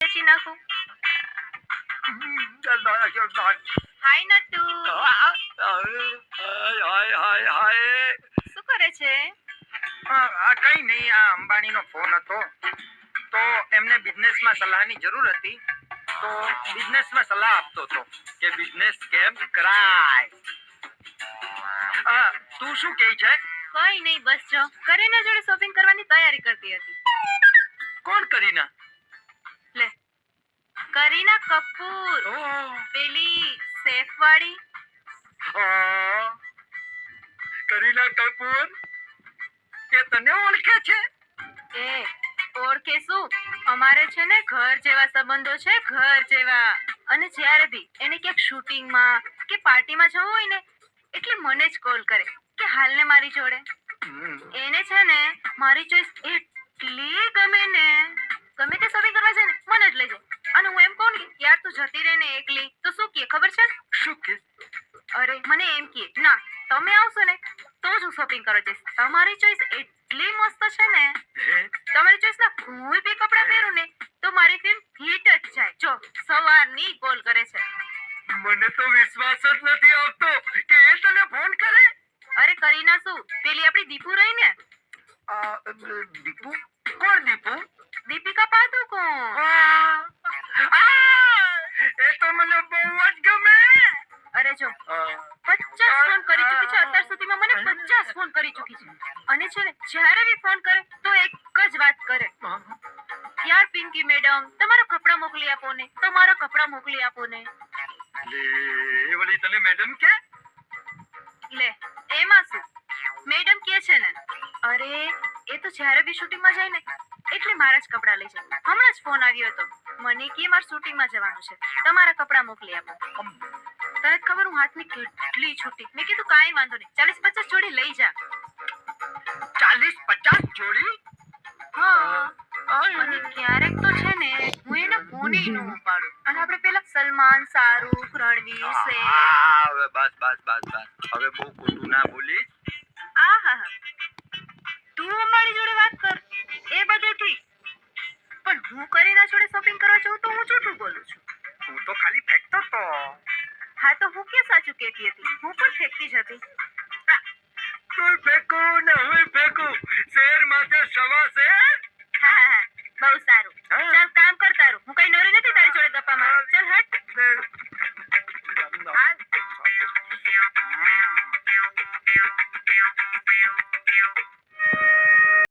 વેચી નાખું. હાય નટુ. શું કરે છે? કઈ નહીં, આ અંબાણીનો ફોન હતો તો એમને બિઝનેસમાં સલાહની જરૂર હતી તો બિઝનેસમાં સલાહ આપતો હતો કે બિઝનેસ કેમ કરાય. તું શું કહે છે? કઈ નહીં, બસ જો કરીના જોડે શોપિંગ કરવાની તૈયારી કરતી હતી. કોણ કરીના? લે, કરીના કપૂર, પેલી સેફ વાળી. કરીના કપૂર કે તને ઓળખે છે? એ ઓળખે શું, અમારે છે ને ઘર જેવા સંબંધો છે, ઘર જેવા. અને જ્યારે બી એને ક્યાંક શૂટિંગમાં કે પાર્ટીમાં જવું હોય ને એટલે મને જ કોલ કરે કે હાલને મારી જોડે. એને છે ને મારી ચોઈસ એટલી ગમે ને, ગમે તે શોપિંગ કરવા જાય ને મને જ લઈ જાય. અને હું એમ કહું ને યાર તું જતી રહે ને એકલી તો શું કહે ખબર છે? શું કે? અરે મને એમ કહે ના તમે આવશો ને તો જ હું શોપિંગ કરવા જઈશ. તમારી ચોઈસ એટલી મસ્ત છે ને, તમારી ચોઈસ ના કોઈ બી કપડા પહેરું ને તો મારી ફિલ્મ હિટ જ જાય. જો સવારની કોલ કરે છે. મને તો વિશ્વાસ જ નથી આવતો કે એ તને ફોન કરે. અરે કરીના શું, પેલી આપણી દીપુ રહી ને. દીપુ? કોણ દીપુ? દીપિકા પાદુકોણ. એ તો મને બહુ જ ગમે. અરે જો 50 ફોન કરી ચૂકી છે અત્યાર સુધીમાં, મને 50 ફોન કરી ચૂકી છે. અને છે ને જ્યારે બી ફોન કરે તો એક જ વાત કરે, યાર પિંકી મેડમ તમારા કપડા મોકલી આપો ને, તમારા કપડા મોકલી આપો ને. લે એ વળી તને મેડમ કે? લે એમાં શું, મેડમ કે છે ને. અરે એ તો જ્યારે બી શૂટિંગમાં જાય ને એટલે મારા જ કપડા લઈ જાય. હમણાં જ ફોન આવ્યો હતો, મને કે મારે શૂટિંગમાં જવાનું છે, તમારા કપડા મોકલી આપો. તને ખબર હું હાથની કેટલી છૂટી. મેં કીધું કાંઈ વાંધો નહીં, 40-50 જોડી લઈ જા. 40-50 જોડી? હા, અને ક્યારેક તો છે ને હું એને ફોન ય ન ઉપાડું. અને આપણે પેલા સલમાન, શાહરૂખ, રણવીર, હવે બસ હવે બહુ ખોટું ના બોલીશ. આહા, તું અમારી જોડે વાત કર એ બધું ઠીક, પણ હું કરીના જોડે શોપિંગ કરવા જાઉં તો હું જૂઠું બોલું છું. હું તો ખાલી ફેંકતો તો. હા તો હું ક્યાં સાચું કહેતી હતી, હું પણ ફેંકતી જ હતી. તું ફેંકો ને હું ફેંકું, શેર માથે સવા શેર. બહુ સારું.